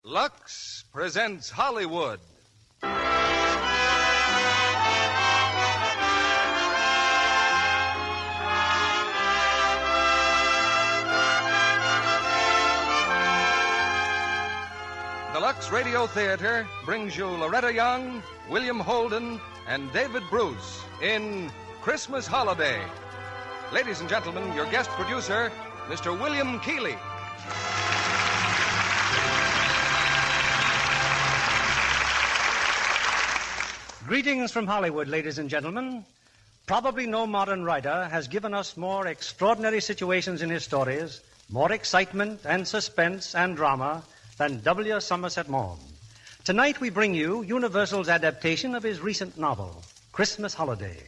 Lux presents Hollywood. The Lux Radio Theater brings you Loretta Young, William Holden, and David Bruce in Christmas Holiday. Ladies and gentlemen, your guest producer, Mr. William Keighley. Greetings from Hollywood, ladies and gentlemen. Probably no modern writer has given us more extraordinary situations in his stories, more excitement and suspense and drama than W. Somerset Maugham. Tonight we bring you Universal's adaptation of his recent novel, Christmas Holiday,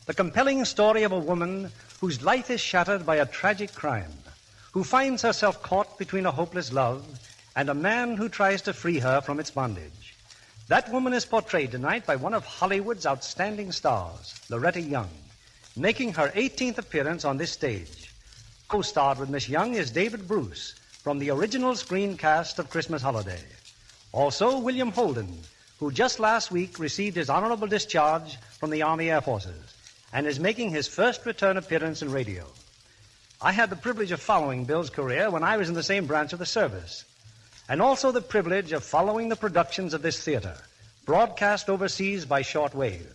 the compelling story of a woman whose life is shattered by a tragic crime, who finds herself caught between a hopeless love and a man who tries to free her from its bondage. That woman is portrayed tonight by one of Hollywood's outstanding stars, Loretta Young, making her 18th appearance on this stage. Co-starred with Miss Young is David Bruce from the original screen cast of Christmas Holiday. Also, William Holden, who just last week received his honorable discharge from the Army Air Forces and is making his first return appearance in radio. I had the privilege of following Bill's career when I was in the same branch of the service, and also the privilege of following the productions of this theater, broadcast overseas by shortwave.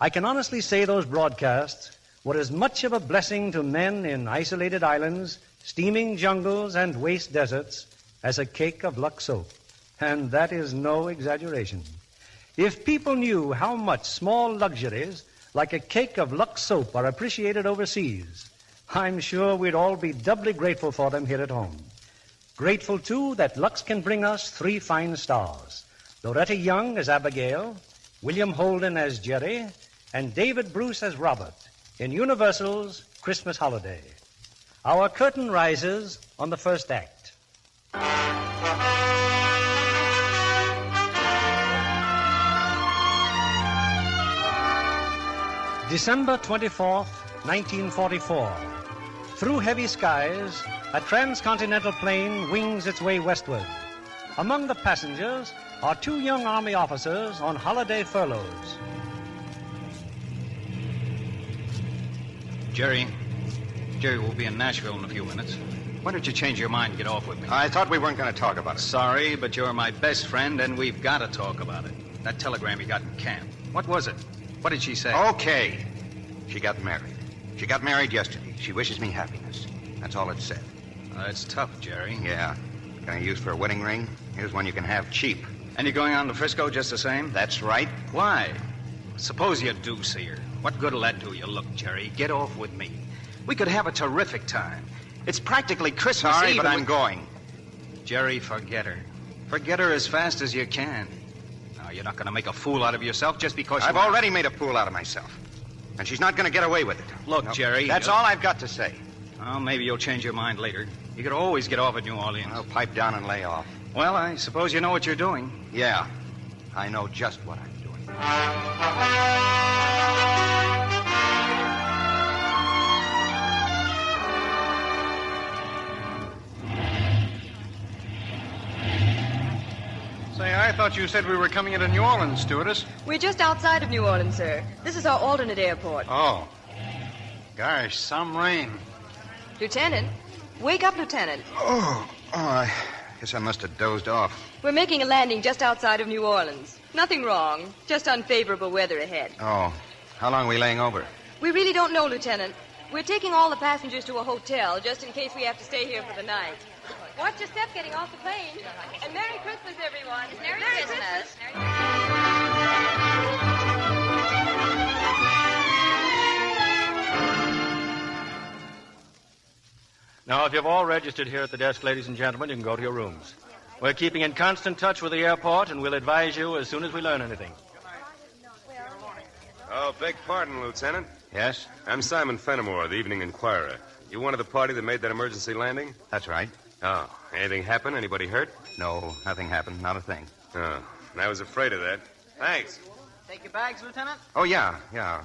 I can honestly say those broadcasts were as much of a blessing to men in isolated islands, steaming jungles, and waste deserts as a cake of Lux soap. And that is no exaggeration. If people knew how much small luxuries like a cake of Lux soap are appreciated overseas, I'm sure we'd all be doubly grateful for them here at home. Grateful, too, that Lux can bring us three fine stars. Loretta Young as Abigail, William Holden as Jerry, and David Bruce as Robert in Universal's Christmas Holiday. Our curtain rises on the first act. December 24th, 1944. Through heavy skies, a transcontinental plane wings its way westward. Among the passengers are two young Army officers on holiday furloughs. Jerry will be in Nashville in a few minutes. Why don't you change your mind and get off with me? I thought we weren't going to talk about it. Sorry, but you're my best friend, and we've got to talk about it. That telegram you got in camp. What was it? What did she say? Okay. She got married. She got married yesterday. She wishes me happiness. That's all it said. That's tough, Jerry. Yeah. Gonna use for a wedding ring? Here's one you can have cheap. And you're going on to Frisco just the same? That's right. Why? Suppose you do see her. What good'll that do you? Look, Jerry, get off with me. We could have a terrific time. It's practically Christmas Sorry, Eve. but I'm going. Jerry, forget her. Forget her as fast as you can. Now, you're not going to make a fool out of yourself just because I've already made a fool out of myself. And she's not going to get away with it. Look, No, Jerry... That's all I've got to say. Well, maybe you'll change your mind later. You could always get off at New Orleans. I'll pipe down and lay off. Well, I suppose you know what you're doing. Yeah. I know just what I'm doing. Say, I thought you said we were coming into New Orleans, stewardess. We're just outside of New Orleans, sir. This is our alternate airport. Oh. Gosh, some rain. Lieutenant, wake up, Lieutenant. Oh, I guess I must have dozed off. We're making a landing just outside of New Orleans. Nothing wrong, just unfavorable weather ahead. Oh, how long are we laying over? We really don't know, Lieutenant. We're taking all the passengers to a hotel just in case we have to stay here for the night. Watch your step getting off the plane. And Merry Christmas, everyone. Merry Christmas. Now, if you've all registered here at the desk, ladies and gentlemen, you can go to your rooms. We're keeping in constant touch with the airport, and we'll advise you as soon as we learn anything. Oh, beg pardon, Lieutenant. Yes? I'm Simon Fenimore, the Evening Inquirer. You one of the party that made that emergency landing? That's right. Oh, anything happen? Anybody hurt? No, nothing happened. Not a thing. Oh, I was afraid of that. Thanks. Take your bags, Lieutenant? Oh, yeah.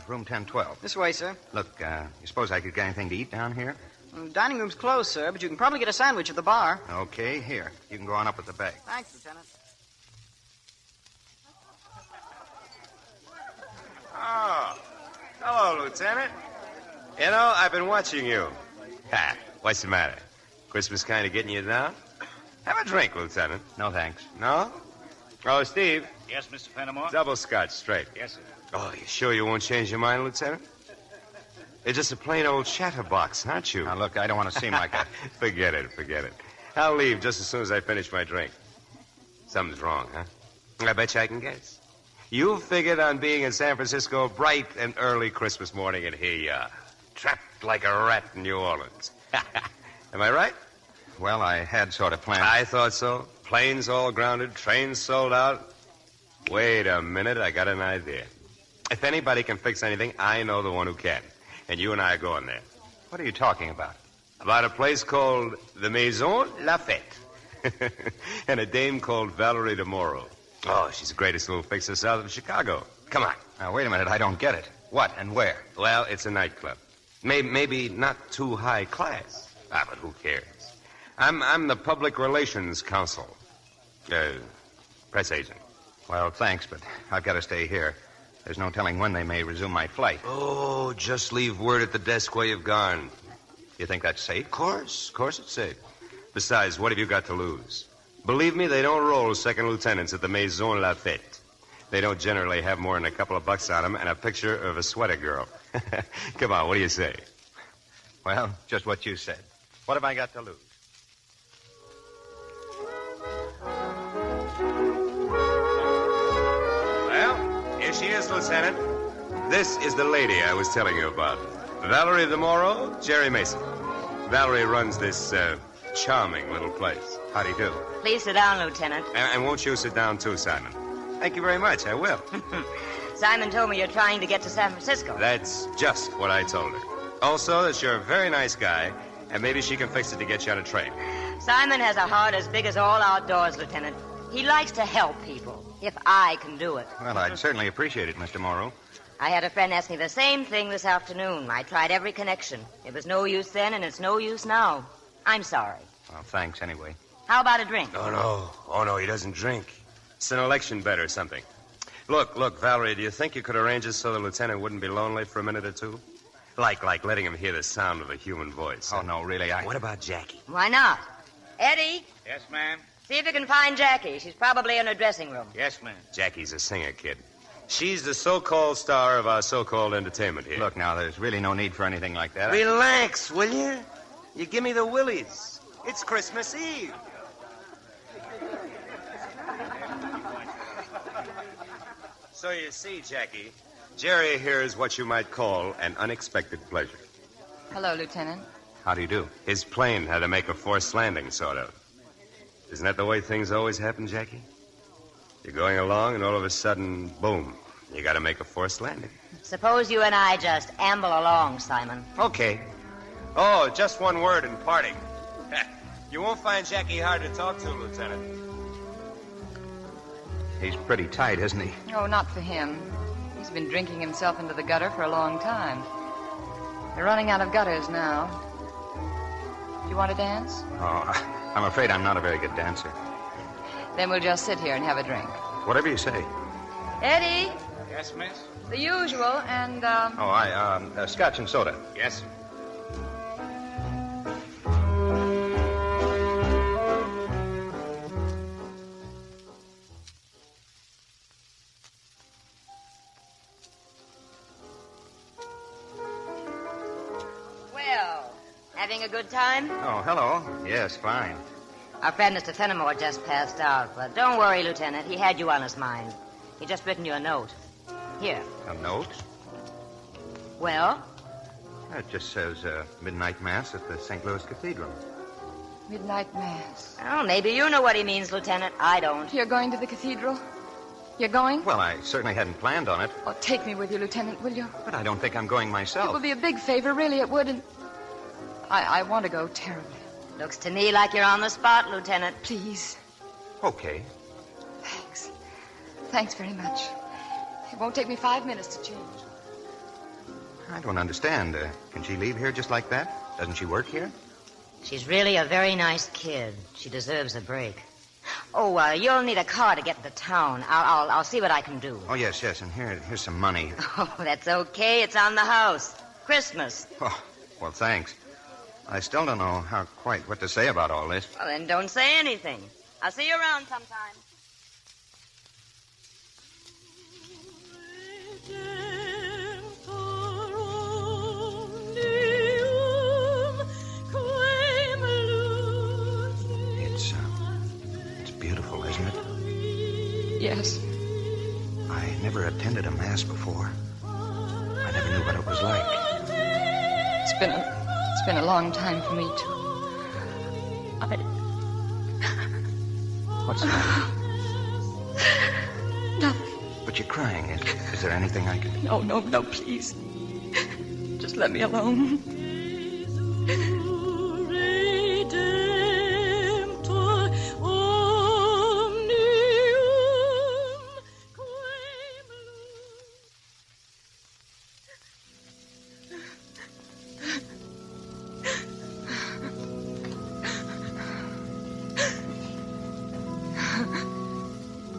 Room 1012. This way, sir. Look, you suppose I could get anything to eat down here? The dining room's closed, sir, but you can probably get a sandwich at the bar. Okay, here. You can go on up with the bag. Thanks, Lieutenant. Oh, hello, Lieutenant. You know, I've been watching you. Ha, what's the matter? Christmas kind of getting you down? Have a drink, Lieutenant. No, thanks. No? Oh, Steve. Yes, Mr. Fenimore? Double scotch, straight. Yes, sir. Oh, you sure you won't change your mind, Lieutenant? You're just a plain old chatterbox, aren't you? Now, look, I don't want to seem like a... Forget it. I'll leave just as soon as I finish my drink. Something's wrong, huh? I bet you I can guess. You figured on being in San Francisco bright and early Christmas morning, and here you are, trapped like a rat in New Orleans. Am I right? Well, I had sort of planned... I thought so. Planes all grounded, trains sold out. Wait a minute, I got an idea. If anybody can fix anything, I know the one who can. And you and I are going there. What are you talking about? About a place called the Maison Lafitte. And a dame called Valerie DeMoro. Oh, she's the greatest little fixer south of Chicago. Come on. Now, wait a minute. I don't get it. What and where? Well, it's a nightclub. Maybe not too high class. But who cares? I'm the public relations counsel. Press agent. Well, thanks, but I've got to stay here. There's no telling when they may resume my flight. Oh, just leave word at the desk where you've gone. You think that's safe? Of course it's safe. Besides, what have you got to lose? Believe me, they don't roll second lieutenants at the Maison Lafitte. They don't generally have more than a couple of bucks on them and a picture of a sweater girl. Come on, what do you say? Well, just what you said. What have I got to lose? Well, here she is, Lieutenant. This is the lady I was telling you about. Valerie DeMoro, Jerry Mason. Valerie runs this charming little place. How do you do? Please sit down, Lieutenant. And won't you sit down, too, Simon? Thank you very much. I will. Simon told me you're trying to get to San Francisco. That's just what I told her. Also, that you're a very nice guy, and maybe she can fix it to get you on a train. Simon has a heart as big as all outdoors, Lieutenant. He likes to help people, if I can do it. Well, I'd certainly appreciate it, Mr. Morrow. I had a friend ask me the same thing this afternoon. I tried every connection. It was no use then, and it's no use now. I'm sorry. Well, thanks anyway. How about a drink? Oh, no, he doesn't drink. It's an election bet or something. Look, Valerie, do you think you could arrange it so the lieutenant wouldn't be lonely for a minute or two? Like letting him hear the sound of a human voice. Oh, no, really, What about Jackie? Why not? Eddie, Yes, ma'am. see if you can find Jackie. She's probably in her dressing room. Yes, ma'am. Jackie's a singer, kid. She's the so-called star of our so-called entertainment here. Look, now, there's really no need for anything like that. Relax, will you? You give me the willies. It's Christmas Eve. So you see, Jackie, Jerry here is what you might call an unexpected pleasure. Hello, Lieutenant. How do you do? His plane had to make a forced landing, sort of. Isn't that the way things always happen, Jackie? You're going along, and all of a sudden, boom, you got to make a forced landing. Suppose you and I just amble along, Simon. Okay. Oh, just one word in parting. You won't find Jackie hard to talk to, Lieutenant. He's pretty tight, isn't he? Oh, not for him. He's been drinking himself into the gutter for a long time. They're running out of gutters now. Do you want to dance? Oh, I'm afraid I'm not a very good dancer. Then we'll just sit here and have a drink. Whatever you say. Eddie, Yes, miss? the usual, and, Oh, scotch and soda. Yes, sir. Well, having a good time? Oh, hello. Yes, fine. Our friend Mr. Fenimore just passed out, but don't worry, Lieutenant. He had you on his mind. He just written you a note. Here. A note? Well? It just says midnight mass at the St. Louis Cathedral. midnight mass. Well, maybe you know what he means, Lieutenant. I don't. You're going to the cathedral? You're going? Well, I certainly hadn't planned on it. Oh, take me with you, Lieutenant, will you? But I don't think I'm going myself. It would be a big favor, really, it would, and I want to go terribly. Looks to me like you're on the spot, Lieutenant. Please. Okay. Thanks. Thanks very much. It won't take me 5 minutes to change. I don't understand. Can she leave here just like that? Doesn't she work here? She's really a very nice kid. She deserves a break. Oh, you'll need a car to get to town. I'll see what I can do. Oh, yes, and here's some money. Oh, that's okay. It's on the house. Christmas. Oh, well, thanks. I still don't know quite what to say about all this. Well, then don't say anything. I'll see you around sometime. It's beautiful, isn't it? Yes. I never attended a mass before. I never knew what it was like. It's been a long time for me, too. What's the matter? Nothing. But you're crying. Is there anything I can... No, please. Just let me alone.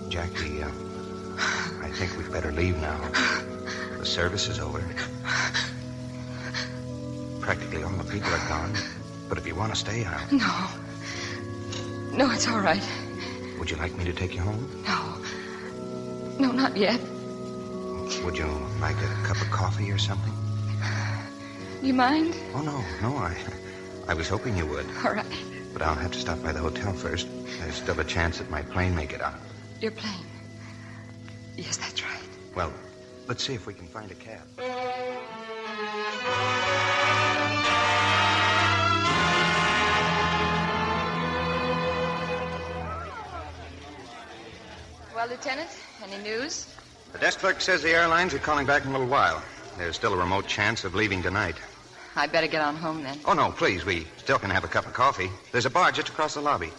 Jackie, I think we'd better leave now. The service is over. Practically all the people are gone. But if you want to stay, No, it's all right. Would you like me to take you home? No, not yet. Would you like a cup of coffee or something? Do you mind? Oh, no, I was hoping you would. All right. But I'll have to stop by the hotel first. There's still a chance that my plane may get out. Your plane? Yes, that's right. Well, let's see if we can find a cab. Well, Lieutenant, any news? The desk clerk says the airlines are calling back in a little while. There's still a remote chance of leaving tonight. I better get on home then. Oh, no, please. We still can have a cup of coffee. There's a bar just across the lobby.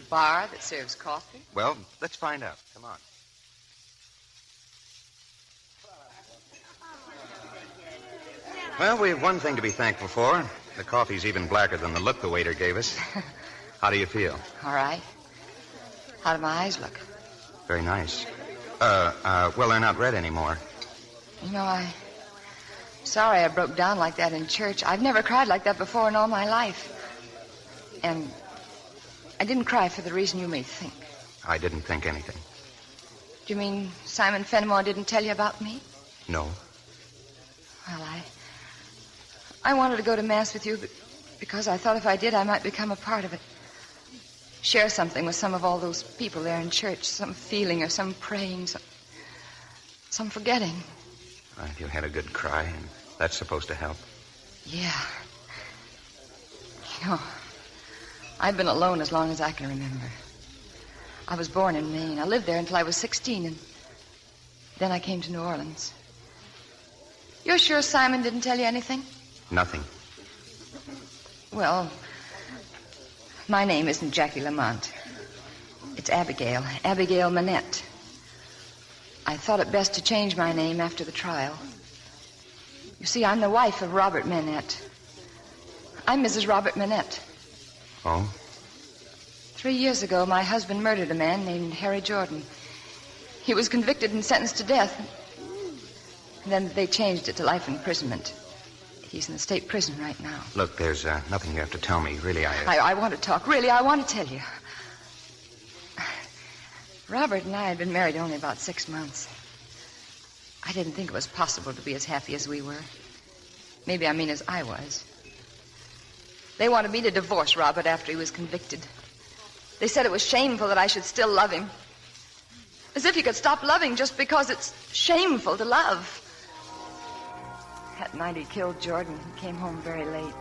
A bar that serves coffee? Well, let's find out. Come on. Well, we have one thing to be thankful for. The coffee's even blacker than the look the waiter gave us. How do you feel? All right. How do my eyes look? Very nice. Well, they're not red anymore. You know, Sorry I broke down like that in church. I've never cried like that before in all my life. And I didn't cry for the reason you may think. I didn't think anything. Do you mean Simon Fenimore didn't tell you about me? No. Well, I wanted to go to Mass with you because I thought if I did, I might become a part of it. Share something with some of all those people there in church. Some feeling or some praying, some forgetting. Well, you had a good cry, and that's supposed to help. Yeah. You know, I've been alone as long as I can remember. I was born in Maine. I lived there until I was 16, and then I came to New Orleans. You're sure Simon didn't tell you anything? Nothing. Well, my name isn't Jackie Lamont. It's Abigail Manette. I thought it best to change my name after the trial. You see, I'm the wife of Robert Manette. I'm Mrs. Robert Manette. Oh? 3 years ago, my husband murdered a man named Harry Jordan. He was convicted and sentenced to death. And then they changed it to life imprisonment. He's in the state prison right now. Look, there's nothing you have to tell me. Really, I want to talk. Really, I want to tell you. Robert and I had been married only about 6 months. I didn't think it was possible to be as happy as we were. Maybe I mean as I was. They wanted me to divorce Robert after he was convicted. They said it was shameful that I should still love him. As if you could stop loving just because it's shameful to love. That night he killed Jordan. He came home very late.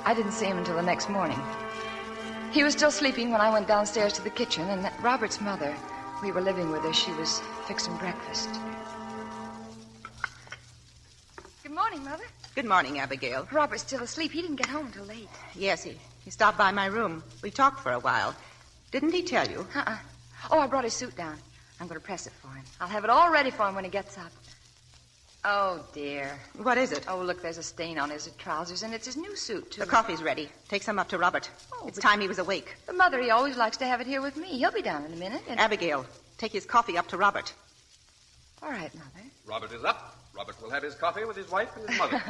I didn't see him until the next morning. He was still sleeping when I went downstairs to the kitchen, and Robert's mother, we were living with her, she was fixing breakfast. Good morning, Mother. Good morning, Abigail. Robert's still asleep. He didn't get home until late. Yes, he stopped by my room. We talked for a while. Didn't he tell you? Oh, I brought his suit down. I'm going to press it for him. I'll have it all ready for him when he gets up. Oh, dear. What is it? Oh, look, there's a stain on his trousers, and it's his new suit, too. The coffee's ready. Take some up to Robert. It's time he was awake. But, Mother, he always likes to have it here with me. He'll be down in a minute. And... Abigail, take his coffee up to Robert. All right, Mother. Robert is up. Robert will have his coffee with his wife and his mother.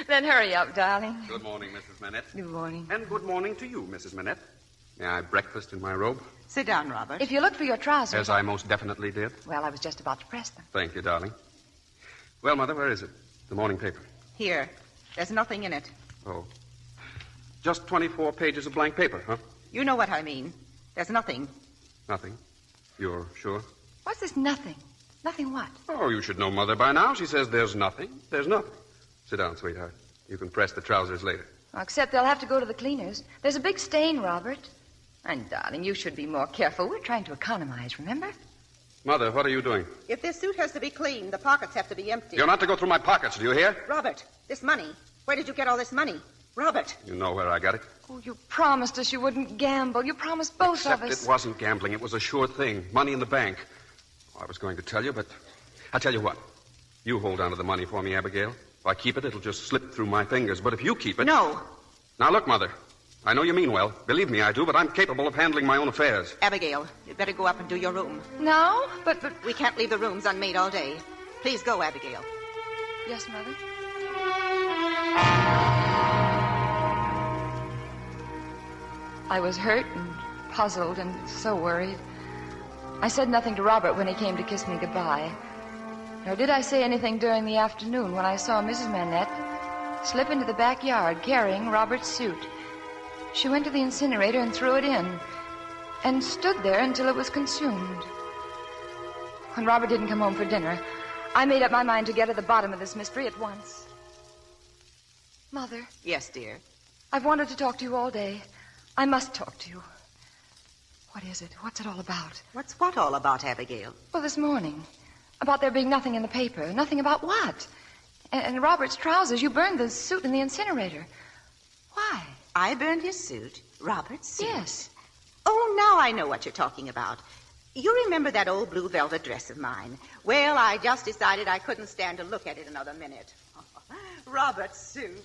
Then hurry up, darling. Good morning, Mrs. Manette. Good morning. And good morning to you, Mrs. Manette. May I breakfast in my robe? Sit down, Robert. If you look for your trousers... As I most definitely did. Well, I was just about to press them. Thank you, darling. Well, Mother, where is it? The morning paper. Here. There's nothing in it. Oh. Just 24 pages of blank paper, huh? You know what I mean. There's nothing. Nothing. You're sure? What's this nothing? Nothing what? Oh, you should know Mother by now. She says there's nothing. There's nothing. Sit down, sweetheart. You can press the trousers later. Well, except they'll have to go to the cleaners. There's a big stain, Robert. And, darling, you should be more careful. We're trying to economize, remember? Mother, what are you doing? If this suit has to be cleaned, the pockets have to be empty. You're not to go through my pockets, do you hear? Robert, this money. Where did you get all this money? Robert. You know where I got it. Oh, you promised us you wouldn't gamble. You promised both Except of us. It wasn't gambling. It was a sure thing. Money in the bank. I was going to tell you, but I'll tell you what. You hold on to the money for me, Abigail. If I keep it, it'll just slip through my fingers. But if you keep it... No. Now, look, Mother. I know you mean well. Believe me, I do, but I'm capable of handling my own affairs. Abigail, you'd better go up and do your room. No? But... We can't leave the rooms unmade all day. Please go, Abigail. Yes, Mother? I was hurt and puzzled and so worried. I said nothing to Robert when he came to kiss me goodbye. Nor did I say anything during the afternoon when I saw Mrs. Manette slip into the backyard carrying Robert's suit. She went to the incinerator and threw it in, and stood there until it was consumed. When Robert didn't come home for dinner, I made up my mind to get at the bottom of this mystery at once. Mother. Yes, dear. I've wanted to talk to you all day. I must talk to you. What is it? What's it all about? What's what all about, Abigail? Well, this morning. About there being nothing in the paper. Nothing about what? And Robert's trousers. You burned the suit in the incinerator. Why? I burned his suit? Robert's suit? Yes. Oh, now I know what you're talking about. You remember that old blue velvet dress of mine? Well, I just decided I couldn't stand to look at it another minute. Robert's suit.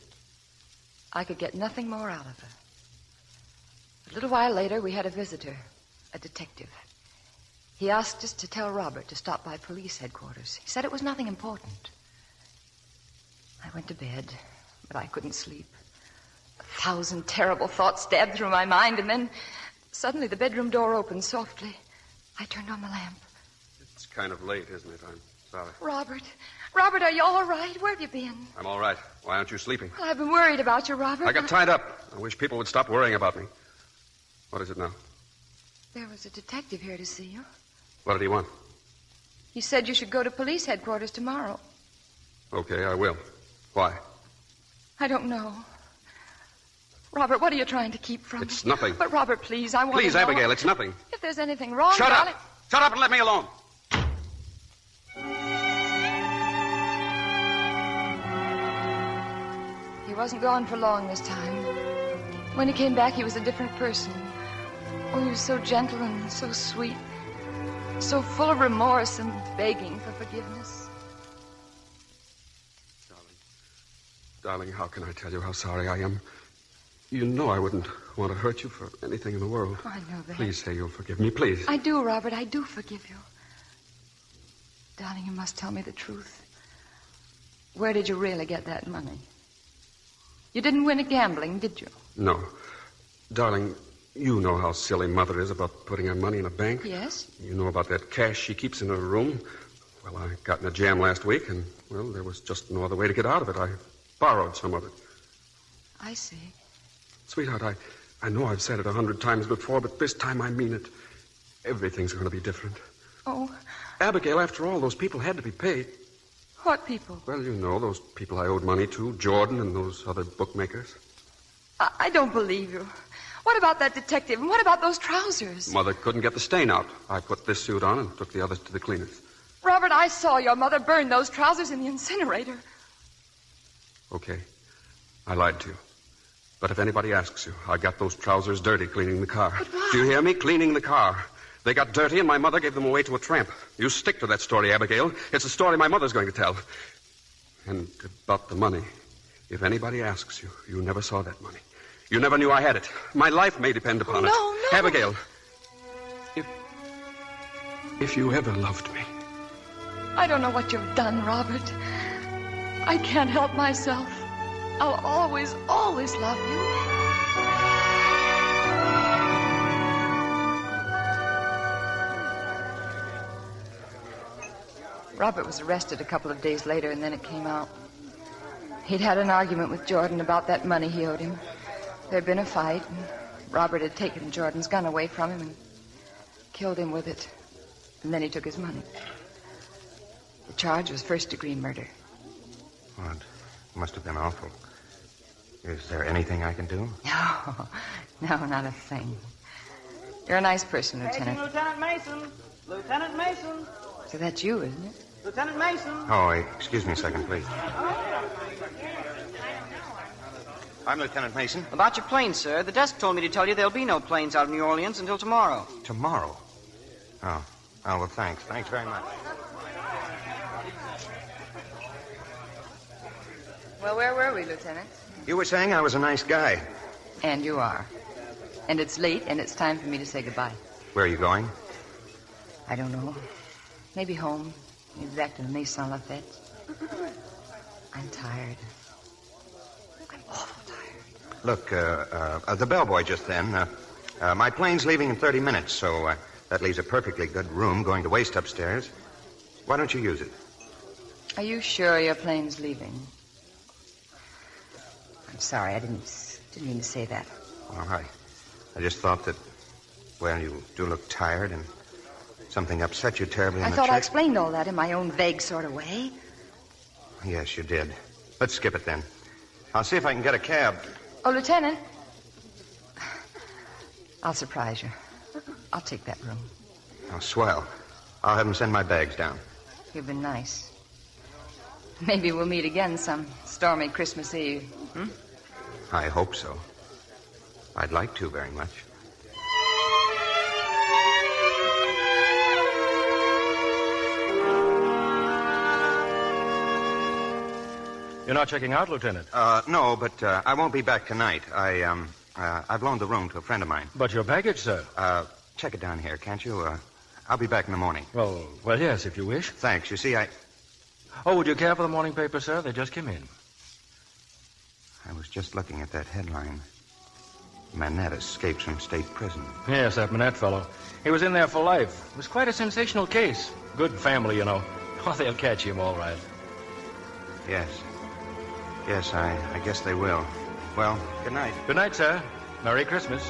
I could get nothing more out of her. A little while later, we had a visitor, a detective. He asked us to tell Robert to stop by police headquarters. He said it was nothing important. I went to bed, but I couldn't sleep. 1,000 terrible thoughts stabbed through my mind, and then suddenly the bedroom door opened softly. I turned on the lamp. It's kind of late, isn't it? I'm sorry. Robert, are you all right? Where have you been? I'm all right. Why aren't you sleeping? Well, I've been worried about you, Robert. I got tied up. I wish people would stop worrying about me. What is it now? There was a detective here to see you. What did he want? He said you should go to police headquarters tomorrow. Okay, I will. Why? I don't know. Robert, what are you trying to keep from me? It's nothing. But, Robert, please, I want Please, to know. Abigail, it's nothing. If there's anything wrong... Shut up! Shut up and let me alone! He wasn't gone for long this time. When he came back, he was a different person. Oh, he was so gentle and so sweet. So full of remorse and begging for forgiveness. Darling, how can I tell you how sorry I am? You know I wouldn't want to hurt you for anything in the world. Oh, I know that. Please say you'll forgive me, please. I do, Robert. I do forgive you. Darling, you must tell me the truth. Where did you really get that money? You didn't win at gambling, did you? No. Darling, you know how silly Mother is about putting her money in a bank. Yes? You know about that cash she keeps in her room. Well, I got in a jam last week, and, well, there was just no other way to get out of it. I borrowed some of it. I see. Sweetheart, I know I've said it 100 times before, but this time I mean it. Everything's going to be different. Oh. Abigail, after all, those people had to be paid. What people? Well, you know, those people I owed money to, Jordan and those other bookmakers. I don't believe you. What about that detective? And what about those trousers? Mother couldn't get the stain out. I put this suit on and took the others to the cleaners. Robert, I saw your mother burn those trousers in the incinerator. Okay. I lied to you. But if anybody asks you, I got those trousers dirty cleaning the car. But why? Do you hear me? Cleaning the car. They got dirty and my mother gave them away to a tramp. You stick to that story, Abigail. It's a story my mother's going to tell. And about the money. If anybody asks you, you never saw that money. You never knew I had it. My life may depend upon it. No. Abigail, if you ever loved me. I don't know what you've done, Robert. I can't help myself. I'll always, always love you. Robert was arrested a couple of days later, and then it came out. He'd had an argument with Jordan about that money he owed him. There'd been a fight, and Robert had taken Jordan's gun away from him and killed him with it. And then he took his money. The charge was first-degree murder. Oh, it must have been awful. Is there anything I can do? No, not a thing. You're a nice person, Lieutenant. Lieutenant Mason. Lieutenant Mason. So that's you, isn't it? Lieutenant Mason. Oh, excuse me a second, please. I'm Lieutenant Mason. About your plane, sir. The desk told me to tell you there'll be no planes out of New Orleans until tomorrow. Tomorrow? Oh, well, thanks. Thanks very much. Well, where were we, Lieutenant? You were saying I was a nice guy. And you are. And it's late, and it's time for me to say goodbye. Where are you going? I don't know. Maybe home. Maybe back to the Maison Lafitte. I'm tired. I'm awful tired. Look, the bellboy just then. My plane's leaving in 30 minutes, so that leaves a perfectly good room going to waste upstairs. Why don't you use it? Are you sure your plane's leaving? I'm sorry, I didn't mean to say that. All right. I just thought that, well, you do look tired and something upset you terribly in the I thought I check. explained all that in my own vague sort of way. Yes, you did. Let's skip it then. I'll see if I can get a cab. Oh, Lieutenant. I'll surprise you. I'll take that room. Oh, swell. I'll have them send my bags down. You've been nice. Maybe we'll meet again some stormy Christmas Eve. I hope so. I'd like to very much. You're not checking out, Lieutenant? No, but I won't be back tonight. I've loaned the room to a friend of mine. But your baggage, sir. Check it down here, can't you? I'll be back in the morning. Well, yes, if you wish. Thanks. You see, Oh, would you care for the morning paper, sir? They just came in. I was just looking at that headline. Manette escapes from state prison. Yes, that Manette fellow. He was in there for life. It was quite a sensational case. Good family, you know. Oh, they'll catch him all right. Yes. Yes, I guess they will. Well, good night. Good night, sir. Merry Christmas.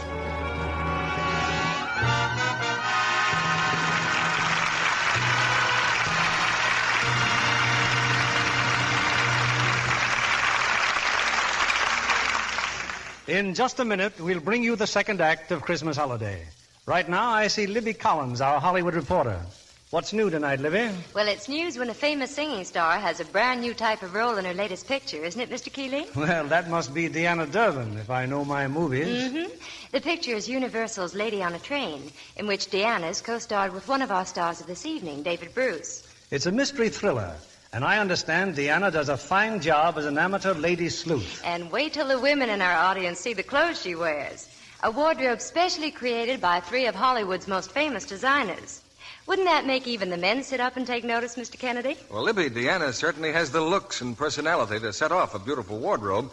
In just a minute, we'll bring you the second act of Christmas Holiday. Right now, I see Libby Collins, our Hollywood reporter. What's new tonight, Libby? Well, it's news when a famous singing star has a brand new type of role in her latest picture, isn't it, Mr. Keeley? Well, that must be Deanna Durbin, if I know my movies. Mm-hmm. The picture is Universal's Lady on a Train, in which Deanna's co-starred with one of our stars of this evening, David Bruce. It's a mystery thriller, and I understand Deanna does a fine job as an amateur lady sleuth. And wait till the women in our audience see the clothes she wears. A wardrobe specially created by 3 of Hollywood's most famous designers. Wouldn't that make even the men sit up and take notice, Mr. Kennedy? Well, Libby, Deanna certainly has the looks and personality to set off a beautiful wardrobe.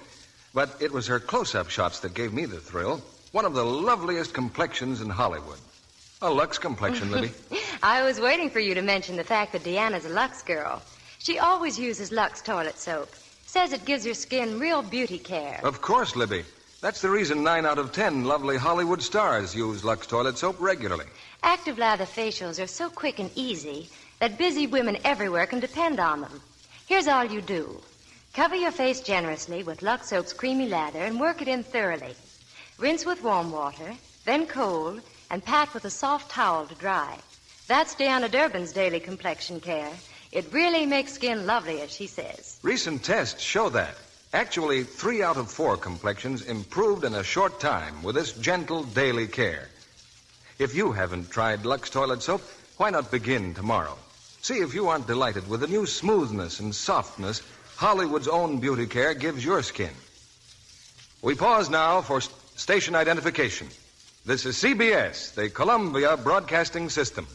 But it was her close-up shots that gave me the thrill. One of the loveliest complexions in Hollywood. A Lux complexion, Libby. I was waiting for you to mention the fact that Deanna's a Lux girl. She always uses Lux toilet soap. Says it gives her skin real beauty care. Of course, Libby. That's the reason 9 out of 10 lovely Hollywood stars use Lux toilet soap regularly. Active lather facials are so quick and easy that busy women everywhere can depend on them. Here's all you do. Cover your face generously with Lux Soap's creamy lather and work it in thoroughly. Rinse with warm water, then cold, and pat with a soft towel to dry. That's Deanna Durbin's daily complexion care. It really makes skin lovely, as she says. Recent tests show that. Actually, 3 out of 4 complexions improved in a short time with this gentle daily care. If you haven't tried Lux toilet soap, why not begin tomorrow? See if you aren't delighted with the new smoothness and softness Hollywood's own beauty care gives your skin. We pause now for station identification. This is CBS, the Columbia Broadcasting System.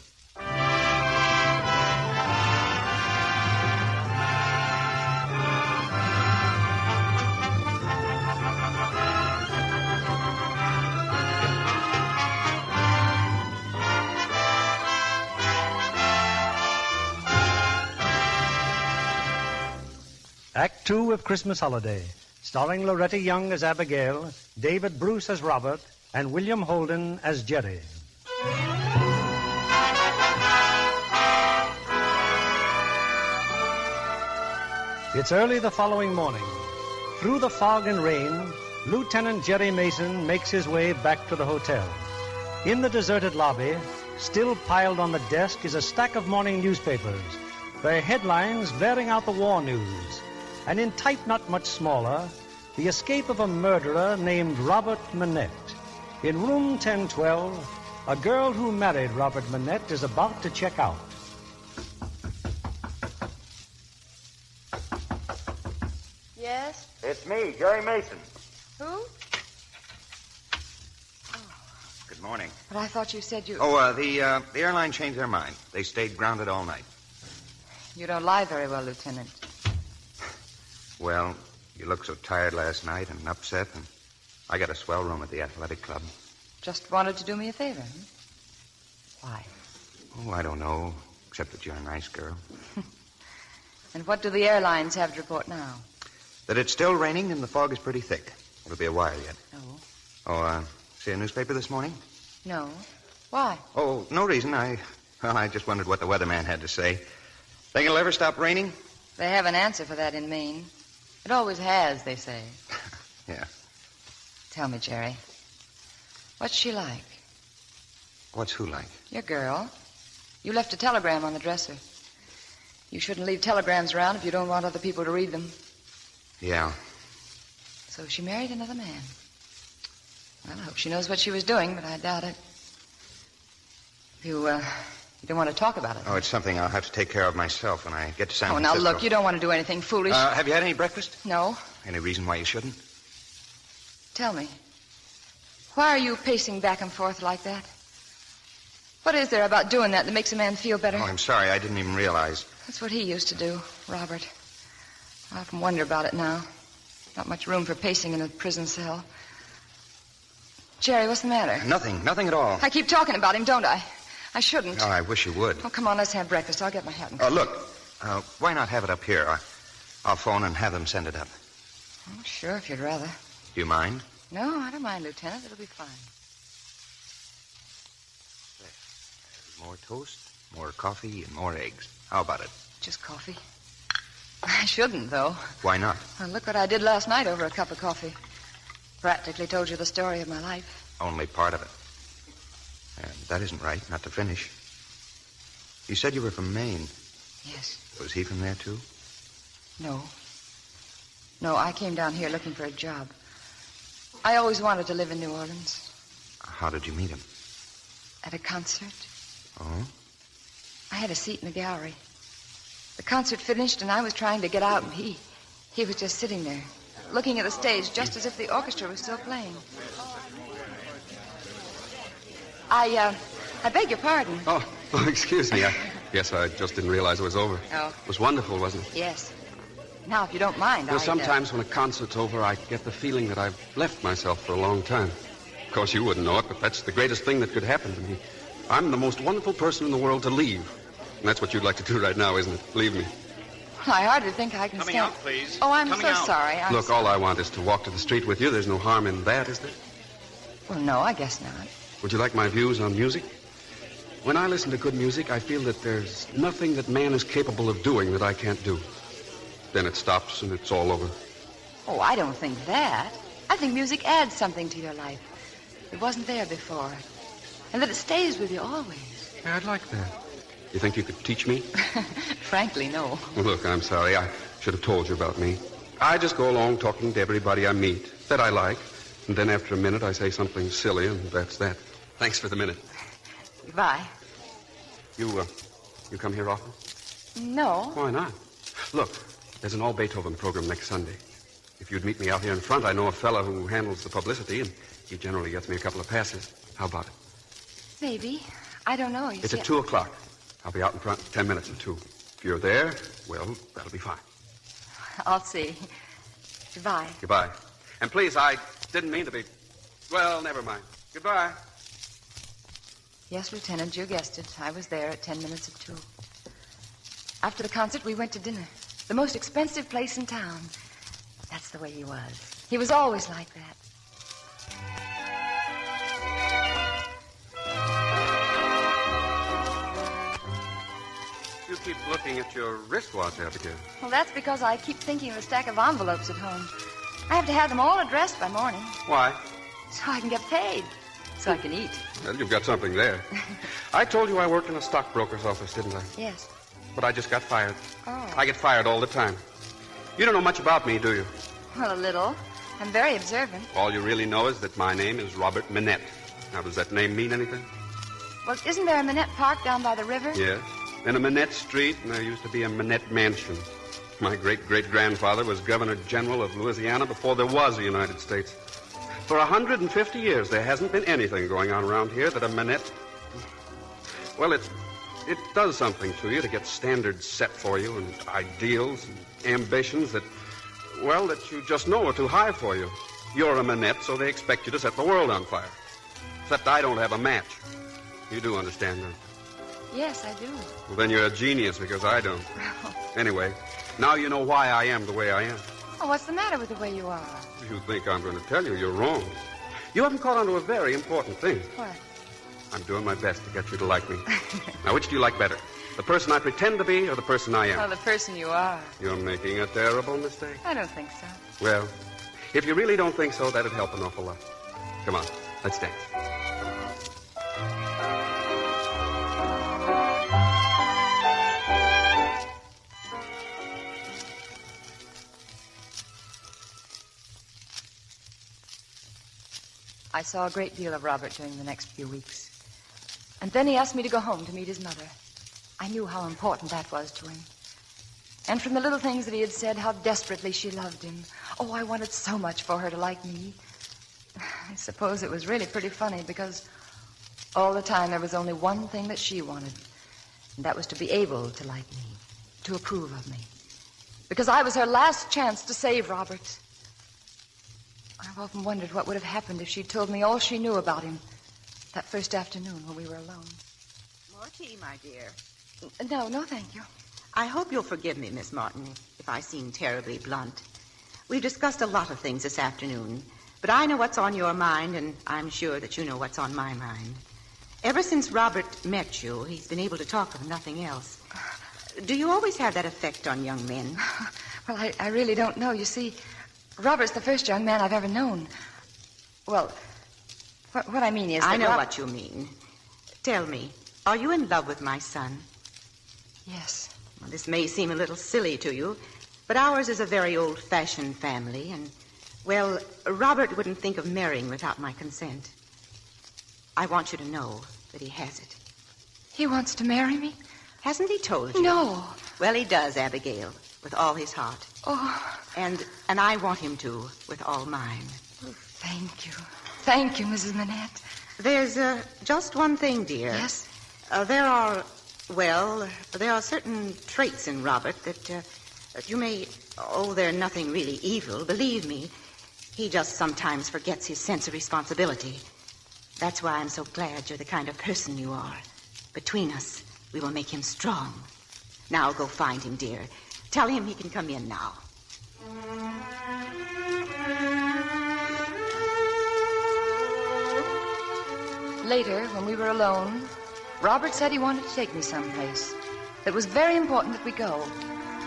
Act 2 of Christmas Holiday, starring Loretta Young as Abigail, David Bruce as Robert, and William Holden as Jerry. It's early the following morning. Through the fog and rain, Lieutenant Jerry Mason makes his way back to the hotel. In the deserted lobby, still piled on the desk, is a stack of morning newspapers, their headlines bearing out the war news. And in type not much smaller, the escape of a murderer named Robert Manette. In room 1012, a girl who married Robert Manette is about to check out. Yes? It's me, Jerry Mason. Who? Good morning. But I thought you said you... The airline changed their mind. They stayed grounded all night. You don't lie very well, Lieutenant. Well, you looked so tired last night and upset, and I got a swell room at the athletic club. Just wanted to do me a favor, Why? Oh, I don't know, except that you're a nice girl. And what do the airlines have to report now? That it's still raining and the fog is pretty thick. It'll be a while yet. Oh. See a newspaper this morning? No. Why? Oh, no reason. I just wondered what the weatherman had to say. Think it'll ever stop raining? They have an answer for that in Maine. It always has, they say. Yeah. Tell me, Jerry, what's she like? What's who like? Your girl. You left a telegram on the dresser. You shouldn't leave telegrams around if you don't want other people to read them. Yeah. So she married another man. Well, I hope she knows what she was doing, but I doubt it. You don't want to talk about it? Oh, it's something I'll have to take care of myself when I get to San Oh, Francisco. now, look, you don't want to do anything foolish. Have you had any breakfast? No. Any reason why you shouldn't? Tell me, why are you pacing back and forth like that? What is there about doing that makes a man feel better? Oh, I'm sorry. I didn't even realize. That's what he used to do, Robert. I often wonder about it now. Not much room for pacing in a prison cell. Jerry, what's the matter? Nothing at all. I keep talking about him, don't I? I shouldn't. Oh, I wish you would. Oh, come on, let's have breakfast. I'll get my hat and coat. Oh, look. Why not have it up here? I'll phone and have them send it up. Oh, sure, if you'd rather. Do you mind? No, I don't mind, Lieutenant. It'll be fine. More toast, more coffee, and more eggs. How about it? Just coffee? I shouldn't, though. Why not? Well, look what I did last night over a cup of coffee. Practically told you the story of my life. Only part of it. And that isn't right, not to finish. You said you were from Maine. Yes. Was he from there, too? No. No, I came down here looking for a job. I always wanted to live in New Orleans. How did you meet him? At a concert. Oh? I had a seat in the gallery. The concert finished, and I was trying to get out, and he was just sitting there, looking at the stage, just as if the orchestra was still playing. I beg your pardon. Oh, excuse me. Yes, I just didn't realize it was over. Oh. It was wonderful, wasn't it? Yes. Now, if you don't mind, sometimes when a concert's over, I get the feeling that I've left myself for a long time. Of course, you wouldn't know it, but that's the greatest thing that could happen to me. I'm the most wonderful person in the world to leave. And that's what you'd like to do right now, isn't it? Leave me. I hardly think I can Coming stand... out, please. Oh, I'm Coming so out. sorry. Look, all I want is to walk to the street with you. There's no harm in that, is there? Well, no, I guess not. Would you like my views on music? When I listen to good music, I feel that there's nothing that man is capable of doing that I can't do. Then it stops and it's all over. Oh, I don't think that. I think music adds something to your life. It wasn't there before. And that it stays with you always. Yeah, I'd like that. You think you could teach me? Frankly, no. Well, look, I'm sorry. I should have told you about me. I just go along talking to everybody I meet that I like. And then after a minute, I say something silly, and that's that. Thanks for the minute. Goodbye. You come here often? No. Why not? Look, There's an all-Beethoven program next Sunday. If you'd meet me out here in front, I know a fellow who handles the publicity, and he generally gets me a couple of passes. How about it? Maybe. I don't know. It's at 2 o'clock. I'll be out in front 10 minutes to 2. If you're there, well, that'll be fine. I'll see. Goodbye. Goodbye. And please, I didn't mean to be... Well, never mind. Goodbye. Yes, Lieutenant, you guessed it. I was there at 10 minutes of 2. After the concert, we went to dinner. The most expensive place in town. That's the way he was. He was always like that. You keep looking at your wristwatch, Abigail. Well, that's because I keep thinking of a stack of envelopes at home. I have to have them all addressed by morning. Why? So I can get paid. So I can eat. Well, you've got something there. I told you I worked in a stockbroker's office, didn't I? Yes. But I just got fired. Oh. I get fired all the time. You don't know much about me, do you? Well, a little. I'm very observant. All you really know is that my name is Robert Manette. Now, does that name mean anything? Well, isn't there a Manette Park down by the river? Yes. And a Manette Street, and there used to be a Manette Mansion. My great-great-grandfather was Governor General of Louisiana before there was a United States. For 150 years, there hasn't been anything going on around here that a Manette... Well, it does something to you to get standards set for you and ideals and ambitions that you just know are too high for you. You're a Manette, so they expect you to set the world on fire. Except I don't have a match. You do understand, don't you? Yes, I do. Well, then you're a genius, because I don't. Anyway, now you know why I am the way I am. Oh, what's the matter with the way you are? If you think I'm going to tell you, you're wrong. You haven't caught on to a very important thing. What? I'm doing my best to get you to like me. Now, which do you like better? The person I pretend to be or the person I am? Oh, the person you are. You're making a terrible mistake. I don't think so. Well, if you really don't think so, that'd help an awful lot. Come on, let's dance. I saw a great deal of Robert during the next few weeks. And then he asked me to go home to meet his mother. I knew how important that was to him. And from the little things that he had said, how desperately she loved him. Oh, I wanted so much for her to like me. I suppose it was really pretty funny, because all the time there was only one thing that she wanted. And that was to be able to like me, to approve of me. Because I was her last chance to save Robert. I've often wondered what would have happened if she'd told me all she knew about him that first afternoon when we were alone. More tea, my dear. No, thank you. I hope you'll forgive me, Miss Martin, if I seem terribly blunt. We've discussed a lot of things this afternoon, but I know what's on your mind, and I'm sure that you know what's on my mind. Ever since Robert met you, he's been able to talk of nothing else. Do you always have that effect on young men? Well, I really don't know. You see, Robert's the first young man I've ever known. Well, what I mean is... I know what you mean. Tell me, are you in love with my son? Yes. Well, this may seem a little silly to you, but ours is a very old-fashioned family, and, well, Robert wouldn't think of marrying without my consent. I want you to know that he has it. He wants to marry me? Hasn't he told you? No. Well, he does, Abigail, with all his heart. Oh. And I want him to, with all mine. Oh, thank you. Thank you, Mrs. Manette. There's just one thing, dear. Yes? There are certain traits in Robert that you may... Oh, they're nothing really evil, believe me. He just sometimes forgets his sense of responsibility. That's why I'm so glad you're the kind of person you are. Between us, we will make him strong. Now go find him, dear. Tell him he can come in now. Later, when we were alone, Robert said he wanted to take me someplace. It was very important that we go.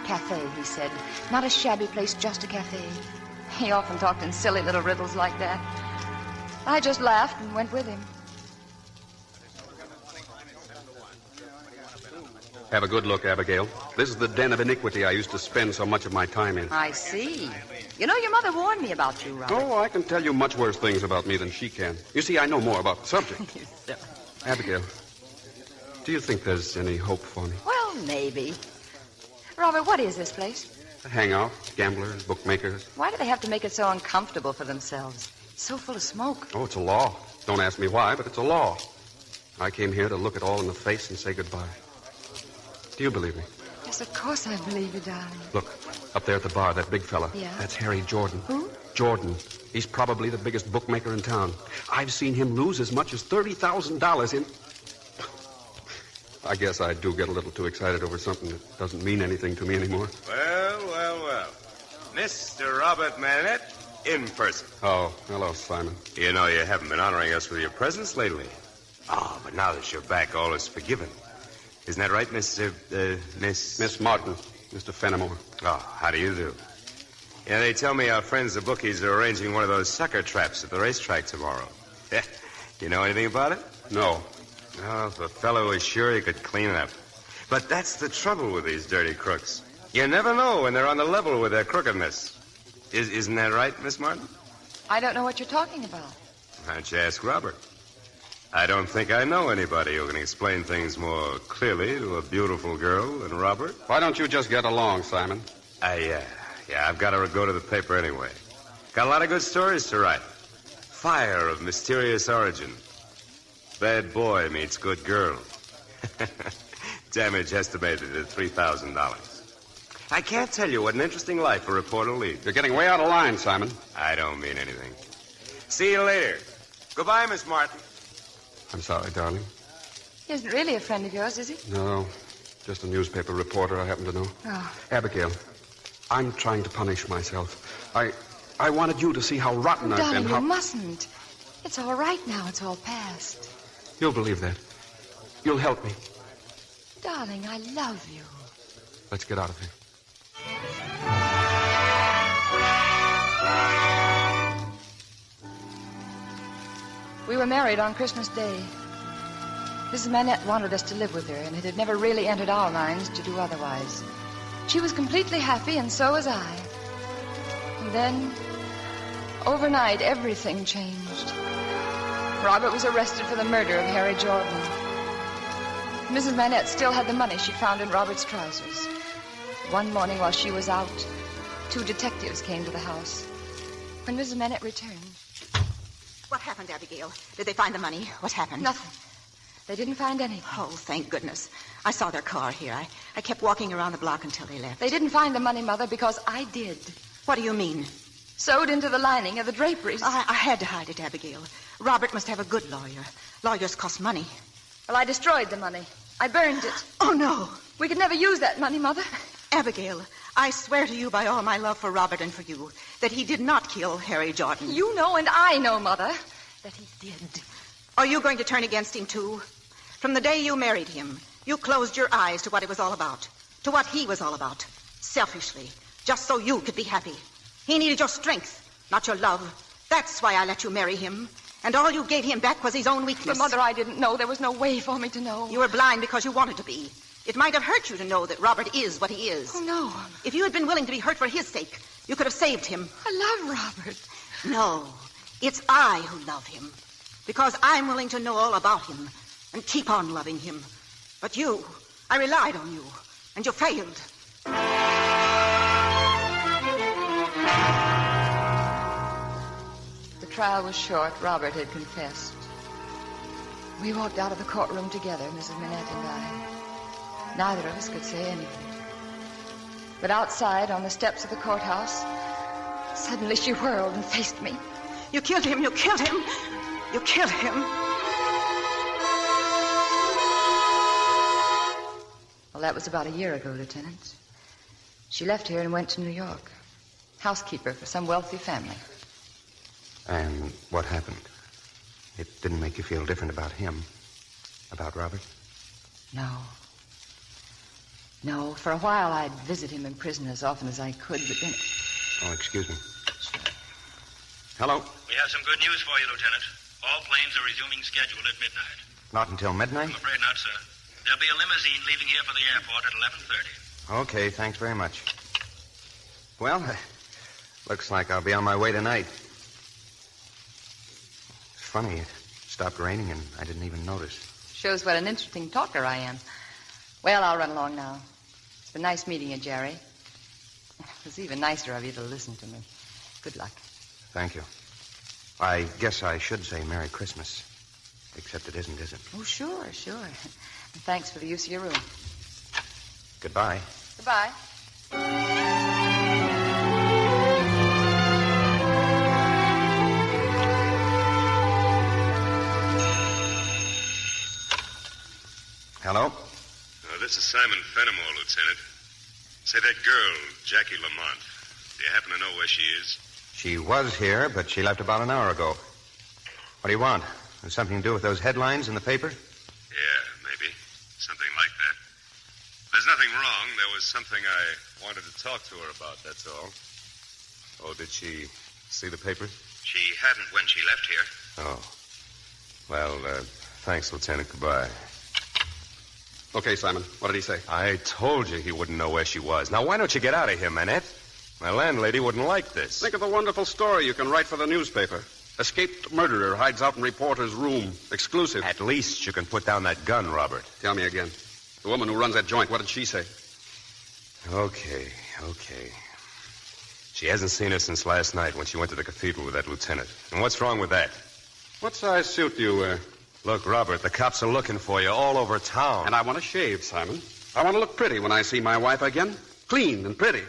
Cafe, he said. Not a shabby place, just a cafe. He often talked in silly little riddles like that. I just laughed and went with him. Have a good look, Abigail. This is the den of iniquity I used to spend so much of my time in. I see. You know, your mother warned me about you, Robert. Oh, I can tell you much worse things about me than she can. You see, I know more about the subject. Abigail, do you think there's any hope for me? Well, maybe. Robert, what is this place? Hangout, gamblers, bookmakers. Why do they have to make it so uncomfortable for themselves? It's so full of smoke. Oh, it's a law. Don't ask me why, but it's a law. I came here to look it all in the face and say goodbye. Do you believe me? Yes, of course I believe you, darling. Look, up there at the bar, that big fella. Yeah? That's Harry Jordan. Who? Jordan. He's probably the biggest bookmaker in town. I've seen him lose as much as $30,000 in... I guess I do get a little too excited over something that doesn't mean anything to me anymore. Well. Mr. Robert Manette, in person. Oh, hello, Simon. You know, you haven't been honoring us with your presence lately. Oh, but now that you're back, all is forgiven. Isn't that right, Miss Martin, Mr. Fenimore. Oh, how do you do? Yeah, they tell me our friends the bookies are arranging one of those sucker traps at the racetrack tomorrow. You know anything about it? No. Oh, if a fellow was sure he could clean it up. But that's the trouble with these dirty crooks. You never know when they're on the level with their crookedness. Isn't that right, Miss Martin? I don't know what you're talking about. Why don't you ask Robert? I don't think I know anybody who can explain things more clearly to a beautiful girl than Robert. Why don't you just get along, Simon? Yeah, I've got to go to the paper anyway. Got a lot of good stories to write. Fire of mysterious origin. Bad boy meets good girl. Damage estimated at $3,000. I can't tell you what an interesting life a reporter leads. You're getting way out of line, Simon. I don't mean anything. See you later. Goodbye, Miss Martin. I'm sorry, darling. He isn't really a friend of yours, is he? No, just a newspaper reporter I happen to know. Oh. Abigail, I'm trying to punish myself. I wanted you to see how rotten I've Darling, been. you mustn't. It's all right now. It's all past. You'll believe that. You'll help me. Darling, I love you. Let's get out of here. We were married on Christmas Day. Mrs. Manette wanted us to live with her, and it had never really entered our minds to do otherwise. She was completely happy, and so was I. And then, overnight, everything changed. Robert was arrested for the murder of Harry Jordan. Mrs. Manette still had the money she'd found in Robert's trousers. One morning while she was out, 2 detectives came to the house. When Mrs. Manette returned... What happened, Abigail? Did they find the money? What happened? Nothing. They didn't find anything. Oh, thank goodness. I saw their car here. I kept walking around the block until they left. They didn't find the money, Mother, because I did. What do you mean? Sewed into the lining of the draperies. I had to hide it, Abigail. Robert must have a good lawyer. Lawyers cost money. Well, I destroyed the money. I burned it. Oh, no. We could never use that money, Mother. Abigail, I swear to you by all my love for Robert and for you that he did not kill Harry Jordan. You know and I know, Mother, that he did. Are you going to turn against him, too? From the day you married him, you closed your eyes to what it was all about, to what he was all about, selfishly, just so you could be happy. He needed your strength, not your love. That's why I let you marry him. And all you gave him back was his own weakness. But, Mother, I didn't know. There was no way for me to know. You were blind because you wanted to be. It might have hurt you to know that Robert is what he is. Oh, no. If you had been willing to be hurt for his sake, you could have saved him. I love Robert. No, it's I who love him. Because I'm willing to know all about him and keep on loving him. But you, I relied on you, and you failed. The trial was short. Robert had confessed. We walked out of the courtroom together, Mrs. Manette and I. Neither of us could say anything. But outside, on the steps of the courthouse, suddenly she whirled and faced me. You killed him! You killed him! You killed him! Well, that was about a year ago, Lieutenant. She left here and went to New York. Housekeeper for some wealthy family. And what happened? It didn't make you feel different about him? About Robert? No. No, for a while I'd visit him in prison as often as I could, but then... Oh, excuse me. Hello? We have some good news for you, Lieutenant. All planes are resuming schedule at midnight. Not until midnight? I'm afraid not, sir. There'll be a limousine leaving here for the airport at 11:30. Okay, thanks very much. Well, looks like I'll be on my way tonight. It's funny, it stopped raining and I didn't even notice. Shows what an interesting talker I am. Well, I'll run along now. It's been nice meeting you, Jerry. It's even nicer of you to listen to me. Good luck. Thank you. I guess I should say Merry Christmas. Except it isn't, is it? Oh, sure. And thanks for the use of your room. Goodbye. Goodbye. Hello? This is Simon Fenimore, Lieutenant. Say, that girl, Jackie Lamont, do you happen to know where she is? She was here, but she left about an hour ago. What do you want? Has something to do with those headlines in the paper? Yeah, maybe. Something like that. There's nothing wrong. There was something I wanted to talk to her about, that's all. Oh, did she see the paper? She hadn't when she left here. Oh. Well, thanks, Lieutenant. Goodbye. Okay, Simon. What did he say? I told you he wouldn't know where she was. Now, why don't you get out of here, Manette? My landlady wouldn't like this. Think of the wonderful story you can write for the newspaper. Escaped murderer hides out in reporter's room. Exclusive. At least you can put down that gun, Robert. Tell me again. The woman who runs that joint, what did she say? Okay. She hasn't seen her since last night when she went to the cathedral with that lieutenant. And what's wrong with that? What size suit do you wear? Look, Robert, the cops are looking for you all over town. And I want to shave, Simon. I want to look pretty when I see my wife again. Clean and pretty.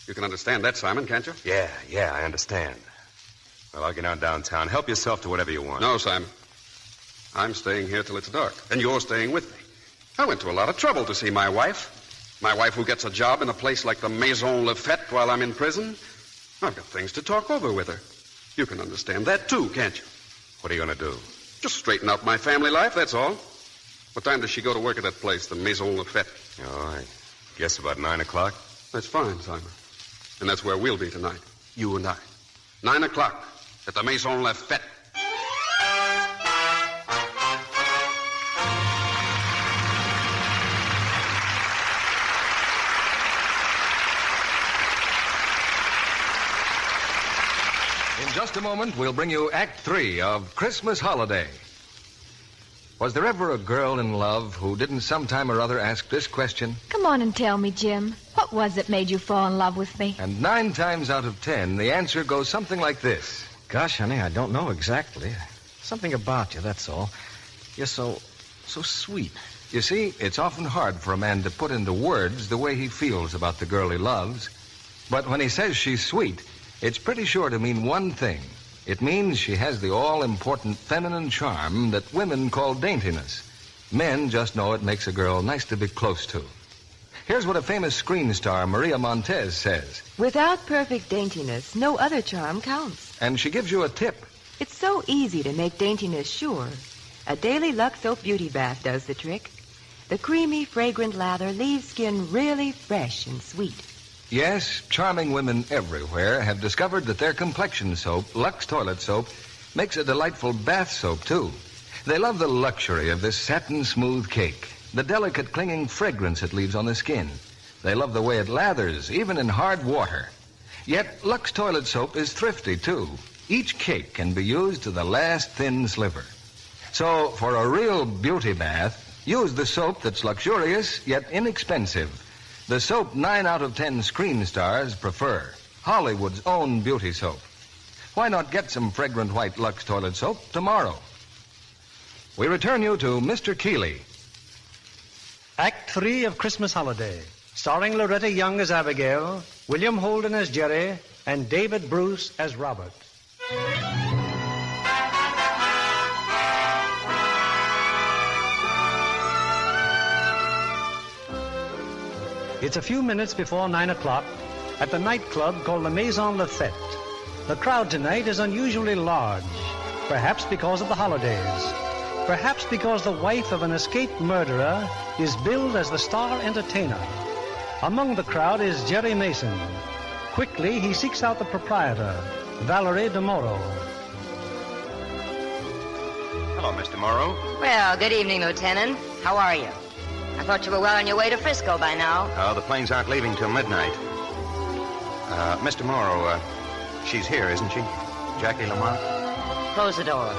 You can understand that, Simon, can't you? Yeah, I understand. Well, I'll get on downtown. Help yourself to whatever you want. No, Simon. I'm staying here till it's dark. And you're staying with me. I went to a lot of trouble to see my wife. My wife who gets a job in a place like the Maison Lafitte while I'm in prison. I've got things to talk over with her. You can understand that, too, can't you? What are you going to do? Just straighten out my family life, that's all. What time does she go to work at that place, the Maison Lafitte? Oh, I guess about 9 o'clock. That's fine, Simon. And that's where we'll be tonight, you and I. 9 o'clock at the Maison Lafitte. In just a moment, we'll bring you Act 3 of Christmas Holiday. Was there ever a girl in love who didn't sometime or other ask this question? Come on and tell me, Jim. What was it made you fall in love with me? And 9 times out of 10, the answer goes something like this. Gosh, honey, I don't know exactly. Something about you, that's all. You're so sweet. You see, it's often hard for a man to put into words the way he feels about the girl he loves. But when he says she's sweet, it's pretty sure to mean one thing. It means she has the all-important feminine charm that women call daintiness. Men just know it makes a girl nice to be close to. Here's what a famous screen star, Maria Montez, says. Without perfect daintiness, no other charm counts. And she gives you a tip. It's so easy to make daintiness sure. A daily Lux Soap Beauty Bath does the trick. The creamy, fragrant lather leaves skin really fresh and sweet. Yes, charming women everywhere have discovered that their complexion soap, Lux Toilet Soap, makes a delightful bath soap, too. They love the luxury of this satin-smooth cake, the delicate clinging fragrance it leaves on the skin. They love the way it lathers, even in hard water. Yet Lux Toilet Soap is thrifty, too. Each cake can be used to the last thin sliver. So, for a real beauty bath, use the soap that's luxurious yet inexpensive. The soap 9 out of 10 screen stars prefer. Hollywood's own beauty soap. Why not get some fragrant white Lux Toilet Soap tomorrow? We return you to Mr. Keeley. Act 3 of Christmas Holiday, starring Loretta Young as Abigail, William Holden as Jerry, and David Bruce as Robert. It's a few minutes before 9 o'clock at the nightclub called the Maison Lafitte. The crowd tonight is unusually large, perhaps because of the holidays, perhaps because the wife of an escaped murderer is billed as the star entertainer. Among the crowd is Jerry Mason. Quickly, he seeks out the proprietor, Valerie DeMoro. Hello, Mr. Morrow. Well, good evening, Lieutenant. How are you? I thought you were well on your way to Frisco by now. Oh, the planes aren't leaving till midnight. Mr. Morrow, she's here, isn't she? Jackie Lamont? Close the door.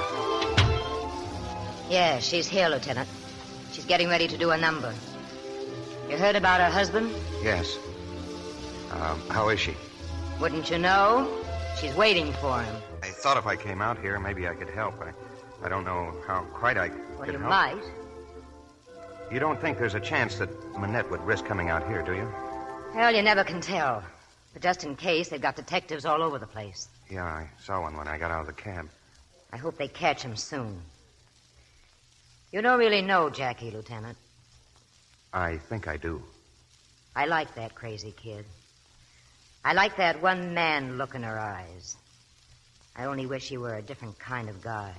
Yes, she's here, Lieutenant. She's getting ready to do a number. You heard about her husband? Yes. How is she? Wouldn't you know? She's waiting for him. I thought if I came out here, maybe I could help. I don't know how quite I Well, could you help. might. You don't think there's a chance that Manette would risk coming out here, do you? Well, you never can tell. But just in case, they've got detectives all over the place. Yeah, I saw one when I got out of the cab. I hope they catch him soon. You don't really know Jackie, Lieutenant. I think I do. I like that crazy kid. I like that one-man look in her eyes. I only wish he were a different kind of guy.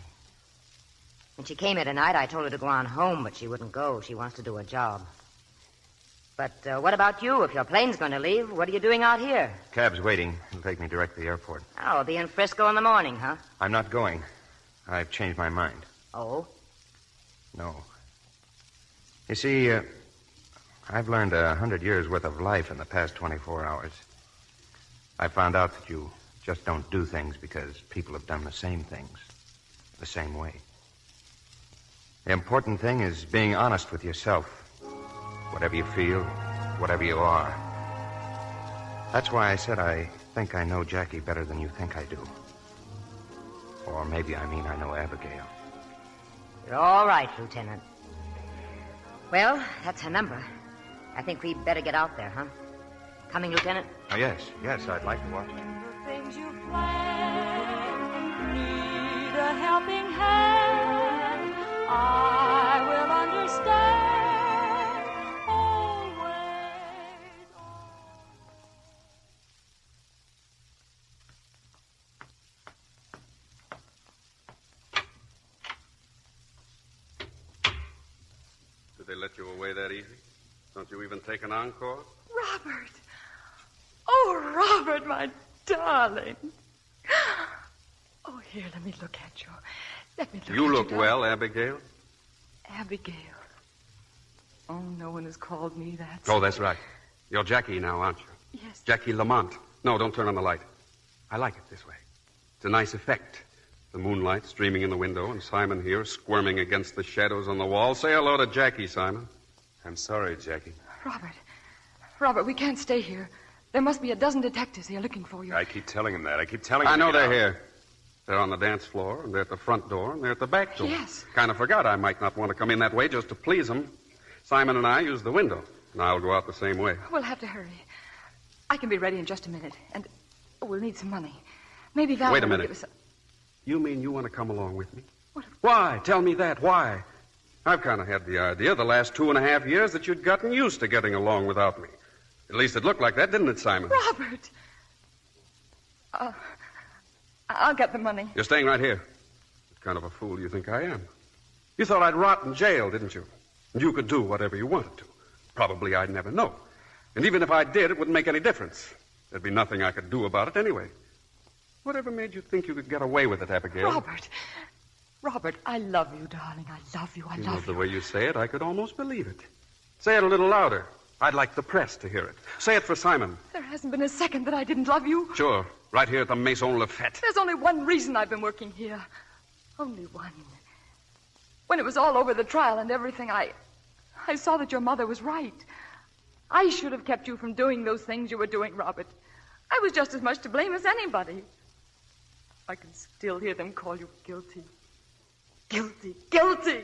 When she came here tonight, I told her to go on home, but she wouldn't go. She wants to do a job. But what about you? If your plane's going to leave, what are you doing out here? Cab's waiting. It'll take me direct to the airport. Oh, be in Frisco in the morning, huh? I'm not going. I've changed my mind. Oh? No. You see, I've learned 100 years' worth of life in the past 24 hours. I found out that you just don't do things because people have done the same things the same way. The important thing is being honest with yourself. Whatever you feel, whatever you are. That's why I said I think I know Jackie better than you think I do. Or maybe I mean I know Abigail. You're all right, Lieutenant. Well, that's her number. I think we'd better get out there, huh? Coming, Lieutenant? Oh, yes, I'd like to watch it. Things you plan, need a helping hand, I will understand always. Did they let you away that easy? Don't you even take an encore? Robert! Oh, Robert, my darling. Oh, here, let me look at you. Let me look You at look you, well, Abigail. Abigail. Oh, no one has called me that. Oh, that's right. You're Jackie now, aren't you? Yes. Jackie Lamont. No, don't turn on the light. I like it this way. It's a nice effect. The moonlight streaming in the window and Simon here squirming against the shadows on the wall. Say hello to Jackie, Simon. I'm sorry, Jackie. Robert, we can't stay here. There must be a dozen detectives here looking for you. I keep telling him that. I keep telling him. I know to get they're out. here. They're on the dance floor, and they're at the front door, and they're at the back door. Yes. Kind of forgot I might not want to come in that way just to please them. Simon and I use the window, and I'll go out the same way. We'll have to hurry. I can be ready in just a minute. And we'll need some money. Maybe Val Wait a will minute. give us You mean you want to come along with me? Why? Tell me that. Why? I've kind of had the idea the last 2.5 years that you'd gotten used to getting along without me. At least it looked like that, didn't it, Simon? Robert! I'll get the money. You're staying right here. What kind of a fool do you think I am? You thought I'd rot in jail, didn't you? And you could do whatever you wanted to. Probably I'd never know. And even if I did, it wouldn't make any difference. There'd be nothing I could do about it anyway. Whatever made you think you could get away with it, Abigail? Robert, I love you, darling. I love you. I You love know, you. the way you say it, I could almost believe it. Say it a little louder. I'd like the press to hear it. Say it for Simon. There hasn't been a second that I didn't love you. Sure. Right here at the Maison Lafitte. There's only one reason I've been working here. Only one. When it was all over, the trial and everything, I saw that your mother was right. I should have kept you from doing those things you were doing, Robert. I was just as much to blame as anybody. I can still hear them call you guilty. Guilty, guilty.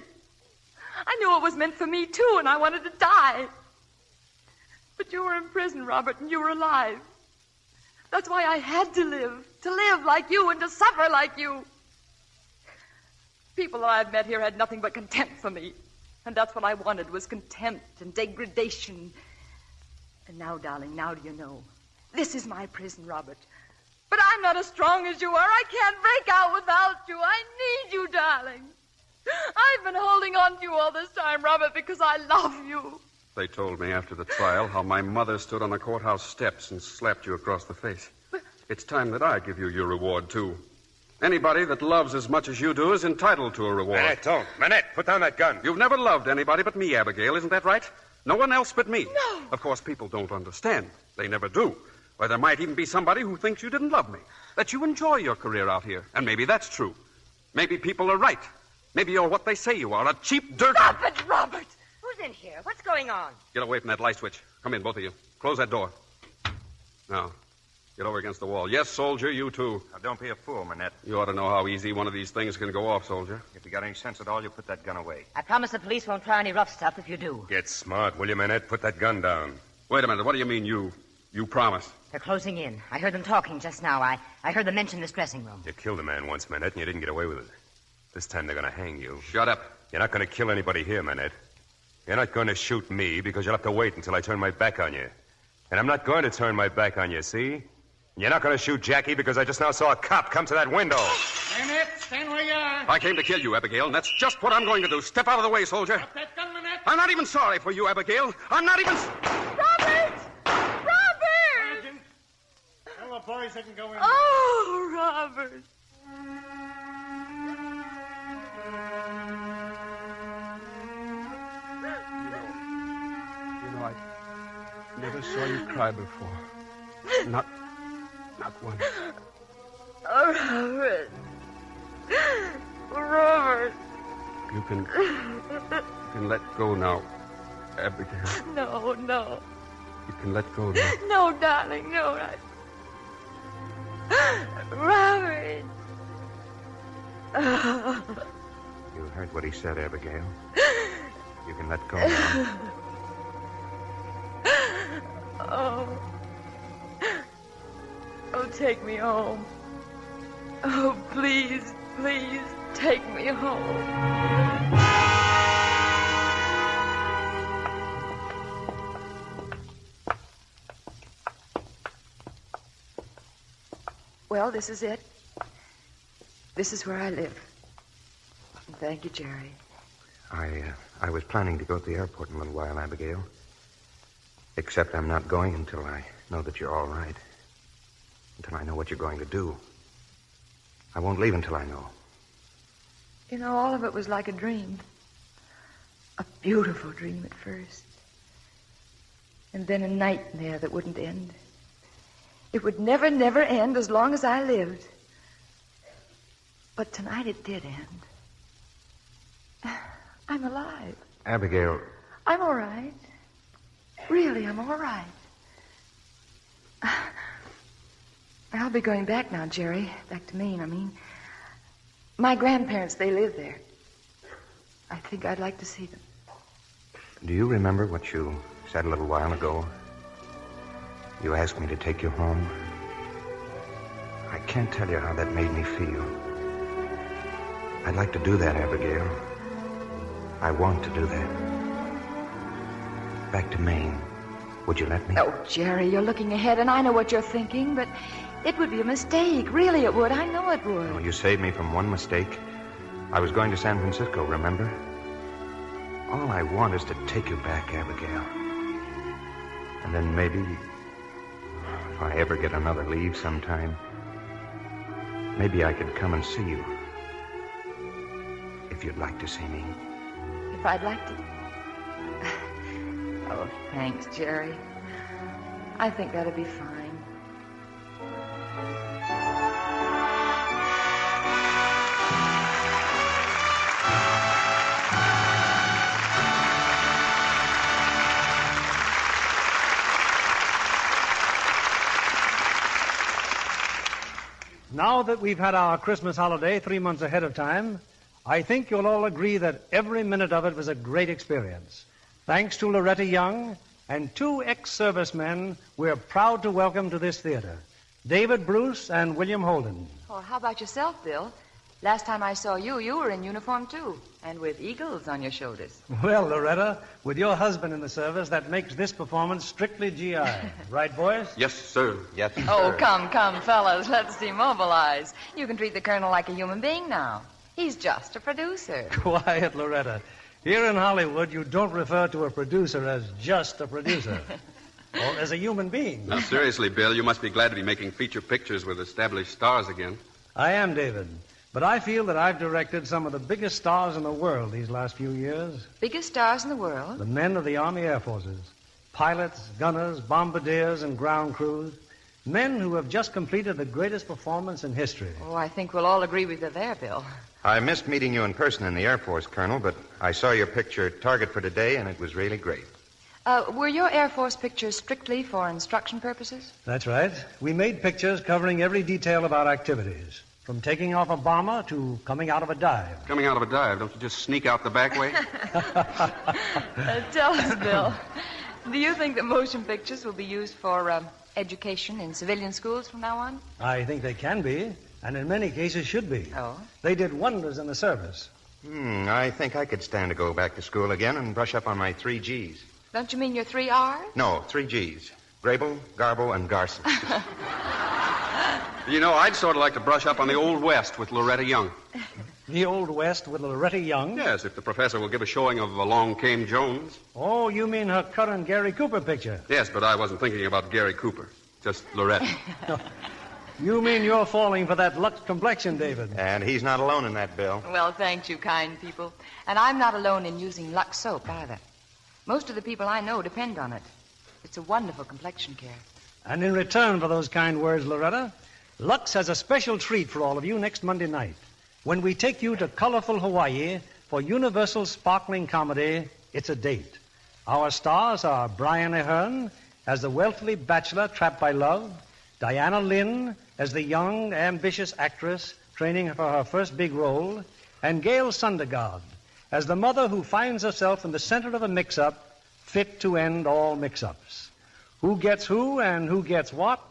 I knew it was meant for me, too, and I wanted to die. But you were in prison, Robert, and you were alive. That's why I had to live like you and to suffer like you. People that I've met here had nothing but contempt for me. And that's what I wanted, was contempt and degradation. And now, darling, now do you know? This is my prison, Robert. But I'm not as strong as you are. I can't break out without you. I need you, darling. I've been holding on to you all this time, Robert, because I love you. They told me after the trial how my mother stood on the courthouse steps and slapped you across the face. It's time that I give you your reward, too. Anybody that loves as much as you do is entitled to a reward. Manette, don't. Manette, put down that gun. You've never loved anybody but me, Abigail, isn't that right? No one else but me. No. Of course, people don't understand. They never do. Or there might even be somebody who thinks you didn't love me, that you enjoy your career out here. And maybe that's true. Maybe people are right. Maybe you're what they say you are, a cheap dirt... Stop it, Robert! Who's in here? What's going on? Get away from that light switch. Come in, both of you. Close that door. Now, get over against the wall. Yes, soldier, you too. Now, don't be a fool, Manette. You ought to know how easy one of these things can go off, soldier. If you got any sense at all, you put that gun away. I promise the police won't try any rough stuff if you do. Get smart, will you, Manette? Put that gun down. Wait a minute. What do you mean, you? You promise? They're closing in. I heard them talking just now. I heard them mention this dressing room. You killed a man once, Manette, and you didn't get away with it. This time they're going to hang you. Shut up. You're not going to kill anybody here, Manette. You're not going to shoot me because you'll have to wait until I turn my back on you. And I'm not going to turn my back on you, see? You're not going to shoot Jackie because I just now saw a cop come to that window. Manette, stand where you are. I came to kill you, Abigail, and that's just what I'm going to do. Step out of the way, soldier. Drop that gun, Manette. I'm not even sorry for you, Abigail. I'm not even... Robert! Robert! Sergeant, tell the boys they can go in. Oh, Robert. You know, I never saw you cry before. Not once. Oh, Robert. Robert. You can let go now, Abigail. No. You can let go now. No, darling, no. Robert. You heard what he said, Abigail. You can let go now. Oh, take me home. Oh, please, take me home. Well, this is it. This is where I live. Thank you, Jerry. I was planning to go to the airport in a little while, Abigail. Except I'm not going until I know that you're all right. Until I know what you're going to do. I won't leave until I know. You know, all of it was like a dream. A beautiful dream at first. And then a nightmare that wouldn't end. It would never end as long as I lived. But tonight it did end. I'm alive. Abigail. I'm all right. Really, I'm all right. I'll be going back now, Jerry. Back to Maine, I mean. My grandparents, they live there. I think I'd like to see them. Do you remember what you said a little while ago? You asked me to take you home. I can't tell you how that made me feel. I'd like to do that, Abigail. I want to do that. Back to Maine. Would you let me? Oh, Jerry, you're looking ahead, and I know what you're thinking, but it would be a mistake. Really, it would. I know it would. Oh, you saved me from one mistake. I was going to San Francisco, remember? All I want is to take you back, Abigail. And then maybe, if I ever get another leave sometime, maybe I could come and see you. If you'd like to see me. If I'd like to. Oh, thanks, Jerry. I think that'll be fine. Now that we've had our Christmas holiday 3 months ahead of time, I think you'll all agree that every minute of it was a great experience. Thanks to Loretta Young and 2 ex-servicemen we're proud to welcome to this theater, David Bruce and William Holden. Oh, how about yourself, Bill? Last time I saw you, you were in uniform, too, and with eagles on your shoulders. Well, Loretta, with your husband in the service, that makes this performance strictly GI. Right, boys? Yes, sir. Yes, sir. Oh, come, fellas, let's demobilize. You can treat the colonel like a human being now. He's just a producer. Quiet, Loretta. Here in Hollywood, you don't refer to a producer as just a producer. Or as a human being. Now, seriously, Bill, you must be glad to be making feature pictures with established stars again. I am, David. But I feel that I've directed some of the biggest stars in the world these last few years. Biggest stars in the world? The men of the Army Air Forces. Pilots, gunners, bombardiers, and ground crews. Men who have just completed the greatest performance in history. Oh, I think we'll all agree with you there, Bill. I missed meeting you in person in the Air Force, Colonel, but I saw your picture target for today, and it was really great. Were your Air Force pictures strictly for instruction purposes? That's right. We made pictures covering every detail of our activities, from taking off a bomber to coming out of a dive. Coming out of a dive, don't you just sneak out the back way? Tell us, Bill, do you think that motion pictures will be used for education in civilian schools from now on? I think they can be, and in many cases should be. Oh? They did wonders in the service. I think I could stand to go back to school again and brush up on my 3 G's. Don't you mean your 3 R's? No, 3 G's. Grable, Garble, and Garson. You know, I'd sort of like to brush up on the Old West with Loretta Young. The Old West with Loretta Young? Yes, if the professor will give a showing of Along Came Jones. Oh, you mean her current Gary Cooper picture? Yes, but I wasn't thinking about Gary Cooper. Just Loretta. You mean you're falling for that Lux complexion, David? And he's not alone in that, Bill. Well, thank you, kind people. And I'm not alone in using Lux soap, either. Most of the people I know depend on it. It's a wonderful complexion care. And in return for those kind words, Loretta, Lux has a special treat for all of you next Monday night when we take you to colorful Hawaii for Universal Sparkling Comedy, It's a Date. Our stars are Brian Ahern as the wealthy bachelor trapped by love, Diana Lynn as the young, ambitious actress training for her first big role, and Gail Sundergaard as the mother who finds herself in the center of a mix-up fit to end all mix-ups. Who gets who and who gets what?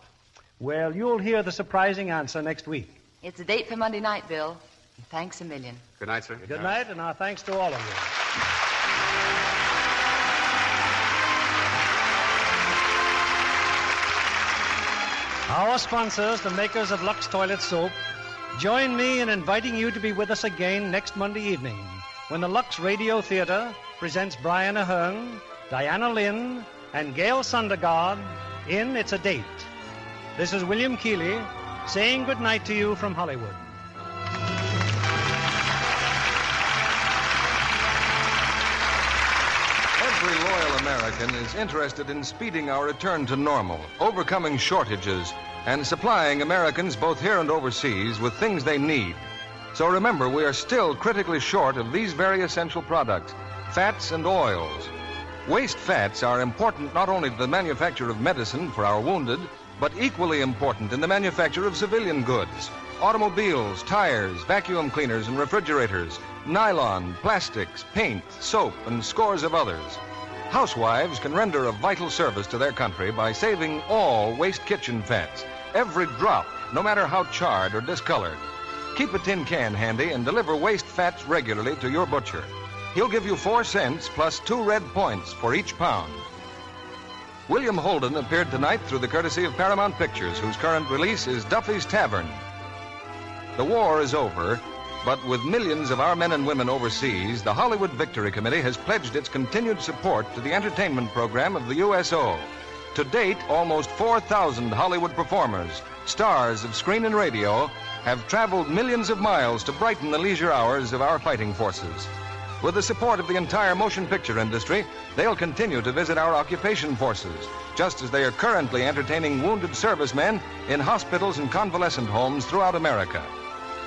Well, you'll hear the surprising answer next week. It's a date for Monday night, Bill. And thanks a million. Good night, sir. Good night, and our thanks to all of you. Our sponsors, the makers of Lux Toilet Soap, join me in inviting you to be with us again next Monday evening when the Lux Radio Theater presents Brian Ahern, Diana Lynn, and Gail Sundergaard in It's a Date. This is William Keeley saying good night to you from Hollywood. Every loyal American is interested in speeding our return to normal, overcoming shortages, and supplying Americans both here and overseas with things they need. So remember, we are still critically short of these very essential products, fats and oils. Waste fats are important not only to the manufacture of medicine for our wounded, but equally important in the manufacture of civilian goods. Automobiles, tires, vacuum cleaners and refrigerators, nylon, plastics, paint, soap, and scores of others. Housewives can render a vital service to their country by saving all waste kitchen fats, every drop, no matter how charred or discolored. Keep a tin can handy and deliver waste fats regularly to your butcher. He'll give you 4 cents plus 2 red points for each pound. William Holden appeared tonight through the courtesy of Paramount Pictures, whose current release is Duffy's Tavern. The war is over, but with millions of our men and women overseas, the Hollywood Victory Committee has pledged its continued support to the entertainment program of the USO. To date, almost 4,000 Hollywood performers, stars of screen and radio, have traveled millions of miles to brighten the leisure hours of our fighting forces. With the support of the entire motion picture industry, they'll continue to visit our occupation forces, just as they are currently entertaining wounded servicemen in hospitals and convalescent homes throughout America.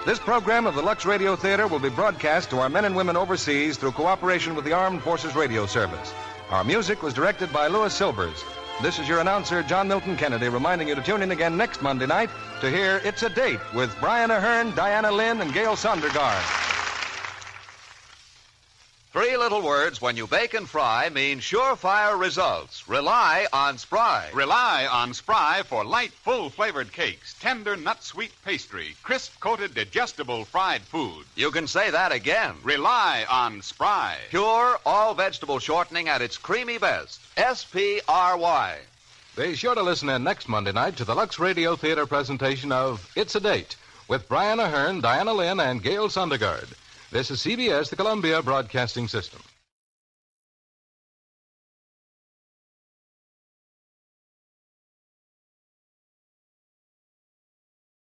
This program of the Lux Radio Theater will be broadcast to our men and women overseas through cooperation with the Armed Forces Radio Service. Our music was directed by Louis Silvers. This is your announcer, John Milton Kennedy, reminding you to tune in again next Monday night to hear It's a Date with Brian Ahern, Diana Lynn, and Gail Sundergaard. 3 little words when you bake and fry mean surefire results. Rely on Spry. Rely on Spry for light, full-flavored cakes, tender nut-sweet pastry, crisp-coated, digestible fried food. You can say that again. Rely on Spry. Pure, all-vegetable shortening at its creamy best. S-P-R-Y. Be sure to listen in next Monday night to the Lux Radio Theater presentation of It's a Date with Brian Ahern, Diana Lynn, and Gail Sundergaard. This is CBS, the Columbia Broadcasting System.